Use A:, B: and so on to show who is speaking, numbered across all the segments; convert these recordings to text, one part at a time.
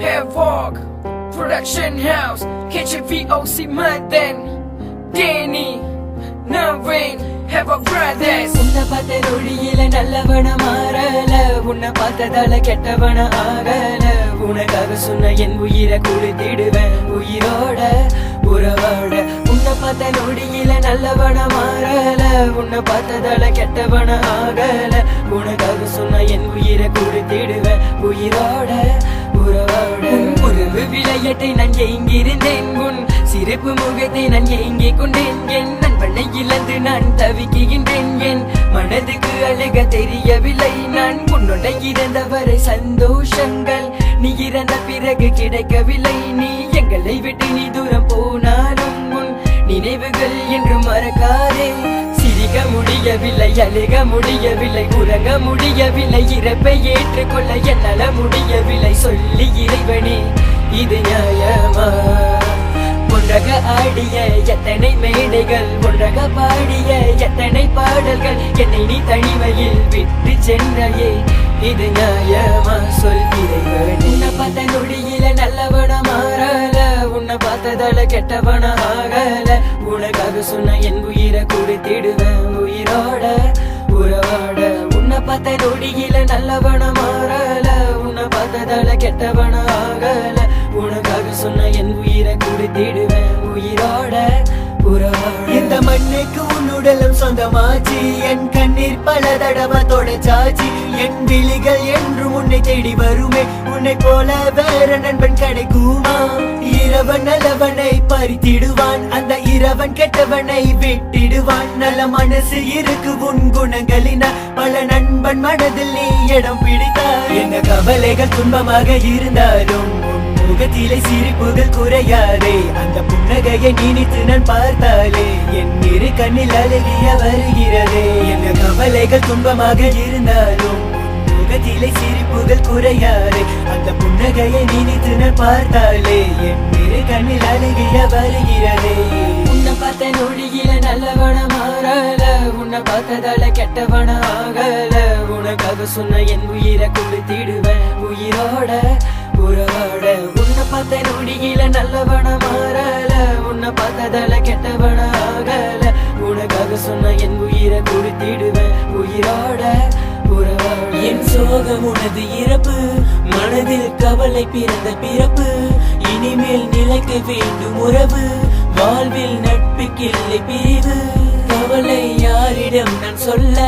A: Havoc Production House KHVOC Madan Danny Naveen Havoc Brothers
B: உன்னை பார்த்த நொடியில நல்லவன மாறல உன்னை பார்த்ததால கெட்டவன ஆகல உனக்காக சொன்ன என் உயிரை கொடுத்திடுவேன் உயிரோட உறவோட உன்னை பார்த்த நொடியில நல்லவன மாறல உன்னை பார்த்ததால கெட்டவன ஆகல உனக்காக சொன்ன என் உயிரை கொடுத்திடுவேன் உயிரோட உறவோட உறவு விளையாட்டை நான் எங்கிருந்தேன் உன் சிறப்பு முகத்தை நான் ஏங்கிக் கொண்டேன் என் நண்பனை இழந்து நான் தவிக்கின்றேன் என் மனதுக்கு அழுக தெரியவில்லை நான் உன்னோட இறந்தவரை சந்தோஷங்கள் நீ இறந்த பிறகு கிடைக்கவில்லை நீ எங்களை விட்டு நீ தூரம் போனாலும் உன் நினைவுகள் என்று மறக்காதே சிரிக்க முடியவில்லை அழுக முடியவில்லை உறங்க முடியவில்லை இறப்பை ஏற்றுக்கொள்ள என்னால முடியவில்லை சொல்லி இறைவனே இது நியாயமா ஒன்றாக ஆடிய எத்தனை மேடைகள் ஒன்றாக பாடிய எத்தனை பாடல்கள் என்னை நீ தனிமையில் விட்டு சென்றையே இது நியாயமா சொல்கிறேன் உன்னை பார்த்த நொடியில நல்லவன மாறல உன்னை பார்த்ததால கெட்டவன ஆகல உனக்காக சொன்ன என் உயிரை கொடுத்திடுவேன் உயிரோட உறவோட உன்னை பார்த்த நொடியில நல்லவன மாறல உன்னை பார்த்ததால கெட்டவன ஆகல உனக்காக சொன்ன என் உயிரை கொடுத்திடுவேன் உயிரோட உறவோட
C: இந்த மண்ணுக்கு உன்னுடலும் சொந்தமாச்சு என் கண்ணீர் பல தடவை தொடச்சாச்சு என் விழிகள் என்றும் உன்னை தேடி வருமே உன்னை போல வேற நண்பன் கிடைக்குமா இரவன் நல்லவனை பறித்திடுவான் அந்த இரவன் கெட்டவனை விட்டிடுவான் நல்ல மனசு இருக்கு உன் குணங்களின பல நண்பன் மனதில் நீ இடம் பிடித்தாய் என்ன கவலைகள் துன்பமாக இருந்தாலும் முகத்திலே சிரிப்புகள் குறையாதே அந்த புன்னகையை நினைத்து நான் பார்த்தாலே என் இரு கண்ணில் அழகிய வருகிறதே என்ன கவலைகள் துன்பமாக இருந்தாலும் முகத்திலே சிரிப்புகள் குறையாதே அந்த புன்னகையை நினைத்து நான் பார்த்தாலே என் இரு கண்ணில் அழகிய வருகிறதே
B: உன்னை பார்த்த நொடியில நல்லவன மாறல உன்னை பார்த்ததால கெட்டவன ஆகல உனக்காக சொன்ன என் உயிரை கொடுத்திடுவேன் உயிரோட உறவோட உன்னை பார்த்த நொடியில நல்லவன மாறல உன்னை பார்த்ததால கெட்டவன ஆகல உனக்காக சொன்ன என் உயிரை கொடுத்திடுவேன் உயிரோட உறவோட என் சோகம் உனது இறப்பு மனதில் கவலை பிறந்த பிறப்பு இனிமேல் நிலைக்க வேண்டும் உறவு வாழ்வில் நட்புக்கில்லை பிரிவு கவலை யாரிடம் நான் சொல்ல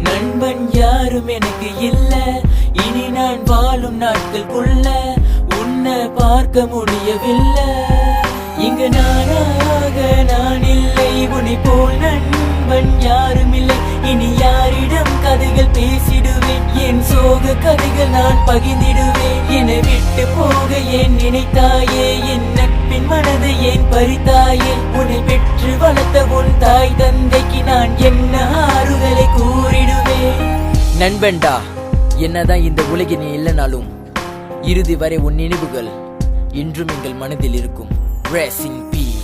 B: நண்பன் யாரும் எனக்கு இல்ல இனி நான் வாழும் நாட்களுக்குள்ள உன்னை பார்க்க முடியவில்லை இங்கு நானாக நான் இல்லை உன்னை போல் நண்பன் யாரும் இல்லை இனி யாரிடம் கதைகள் பேசிடுவேன் என் சோக கதைகள் நான் பகிர்ந்திடுவேன் என்னை விட்டு போக ஏன் நினைத்தாயே என் நட்பின் மனதை ஏன் பறித்தாயே உன்னை பெற்று வளர்த்த உன் தாய் தந்தைக்கு நான் என்ன ஆறுதலை கூறிடுவேன்
D: நண்பன்டா என்னதான் இந்த உலகில் நீ இல்லைனாலும் இறுதி வரை உன் நினைவுகள் இன்றும் எங்கள் மனதில் இருக்கும். Rest in peace.